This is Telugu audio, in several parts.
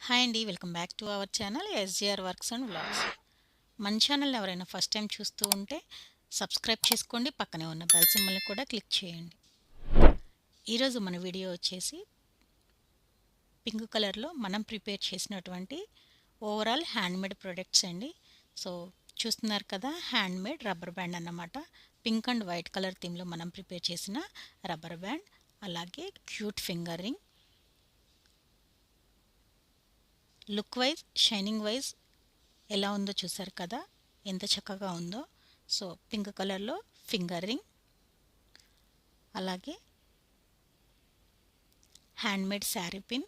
హాయ్ అండి. Welcome back to our channel SJR works and vlogs. మన ఛానల్ ఎవరైనా ఫస్ట్ టైం చూస్తూ ఉంటే సబ్స్క్రైబ్ చేసుకోండి. పక్కనే ఉన్న బెల్ సింబల్ని కూడా క్లిక్ చేయండి. ఈరోజు మన వీడియో వచ్చేసి పింక్ కలర్లో మనం ప్రిపేర్ చేసినటువంటి ఓవరాల్ హ్యాండ్మేడ్ ప్రొడక్ట్స్ అండి. సో చూస్తున్నారు కదా, హ్యాండ్మేడ్ రబ్బర్ బ్యాండ్ అన్నమాట. పింక్ అండ్ వైట్ కలర్ థీమ్లో మనం ప్రిపేర్ చేసిన రబ్బర్ బ్యాండ్, అలాగే cute finger ring. Look wise, shining wise ఎలా ఉందో చూసారు కదా, ఎంత చక్కగా ఉందో. సో పింక్ కలర్లో ఫింగర్ రింగ్, అలాగే handmade sari pin,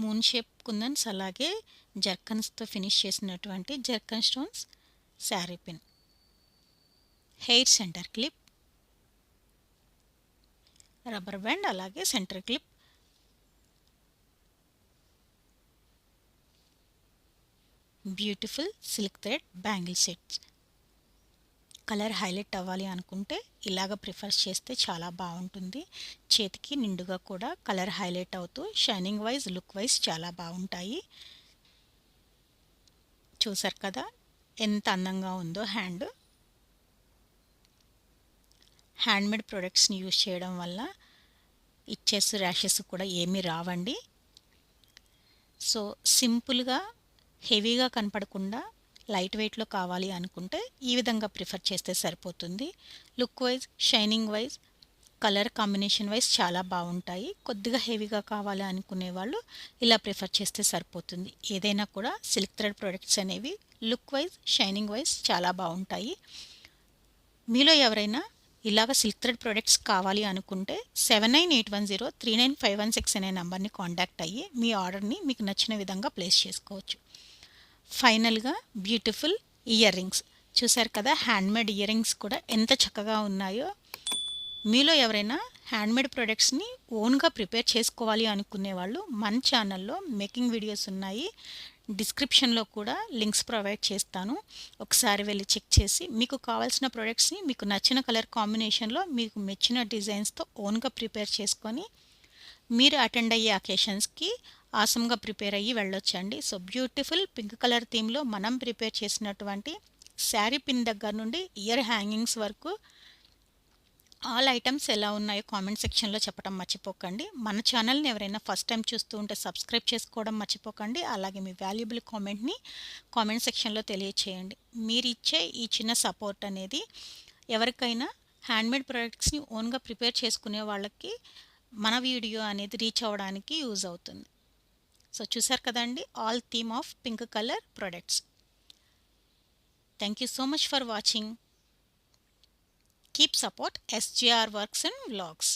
moon shape kundans, అలాగే జర్కన్స్తో ఫినిష్ చేసినటువంటి zircon stones sari pin, hair centre clip, rubber band, అలాగే centre clip, beautiful silk thread bangle sets. Colour highlight అవ్వాలి అనుకుంటే ఇలాగ ప్రిఫర్ చేస్తే చాలా బాగుంటుంది. చేతికి నిండుగా కూడా కలర్ హైలైట్ అవుతూ షైనింగ్ వైజ్, లుక్ వైజ్ చాలా బాగుంటాయి. చూసారు కదా ఎంత అందంగా ఉందో హ్యాండ్. హ్యాండ్మేడ్ ప్రొడక్ట్స్ని యూజ్ చేయడం వల్ల ఇచ్చెస్, ర్యాషెస్ కూడా ఏమీ రావండి. సో సింపుల్గా, హెవీగా కనపడకుండా లైట్ వెయిట్లో కావాలి అనుకుంటే ఈ విధంగా ప్రిఫర్ చేస్తే సరిపోతుంది. Look wise, shining wise, colour combination wise చాలా బాగుంటాయి. కొద్దిగా హెవీగా కావాలి అనుకునే వాళ్ళు ఇలా ప్రిఫర్ చేస్తే సరిపోతుంది. ఏదైనా కూడా సిల్క్ థ్రెడ్ ప్రొడక్ట్స్ అనేవి లుక్ వైజ్, షైనింగ్ వైజ్ చాలా బాగుంటాయి. మీలో ఎవరైనా ఇలాగ సిల్క్ థ్రెడ్ ప్రొడక్ట్స్ కావాలి అనుకుంటే 7981039516 అనే నెంబర్ని కాంటాక్ట్ అయ్యి మీ ఆర్డర్ని మీకు నచ్చిన విధంగా ప్లేస్ చేసుకోవచ్చు. ఫైనల్గా బ్యూటిఫుల్ ఇయర్ రింగ్స్ చూసారు కదా, హ్యాండ్మేడ్ ఇయర్ రింగ్స్ కూడా ఎంత చక్కగా ఉన్నాయో. మీలో ఎవరైనా హ్యాండ్మేడ్ ప్రొడక్ట్స్ని ఓన్గా ప్రిపేర్ చేసుకోవాలి అనుకునే వాళ్ళు మన ఛానల్లో మేకింగ్ వీడియోస్ ఉన్నాయి. డిస్క్రిప్షన్లో కూడా లింక్స్ ప్రొవైడ్ చేస్తాను. ఒకసారి వెళ్ళి చెక్ చేసి మీకు కావాల్సిన ప్రొడక్ట్స్ని మీకు నచ్చిన కలర్ కాంబినేషన్లో మీకు మెచ్చిన డిజైన్స్తో ఓన్గా ప్రిపేర్ చేసుకొని మీరు అటెండ్ అయ్యే అకేషన్స్కి ఆసమ్గా ప్రిపేర్ అయ్యి వెళ్ళొచ్చండి. సో బ్యూటిఫుల్ పింక్ కలర్ థీమ్లో మనం ప్రిపేర్ చేసినటువంటి శారీ పిన్ దగ్గర నుండి ఇయర్ హ్యాంగింగ్స్ వరకు ఆల్ ఐటమ్స్ ఎలా ఉన్నాయో కామెంట్ సెక్షన్లో చెప్పడం మర్చిపోకండి. మన ఛానల్ని ఎవరైనా ఫస్ట్ టైం చూస్తూ ఉంటే సబ్స్క్రైబ్ చేసుకోవడం మర్చిపోకండి. అలాగే మీ వాల్యుబుల్ కామెంట్ని కామెంట్ సెక్షన్లో తెలియచేయండి. మీరు ఇచ్చే ఈ చిన్న సపోర్ట్ అనేది ఎవరికైనా హ్యాండ్మేడ్ ప్రొడక్ట్స్ని ఓన్గా ప్రిపేర్ చేసుకునే వాళ్ళకి మన వీడియో అనేది రీచ్ అవ్వడానికి యూజ్ అవుతుంది. సో చూసారు కదండి, all theme of pink colour products. Thank you so much for watching. Keep support SJR Works and Vlogs.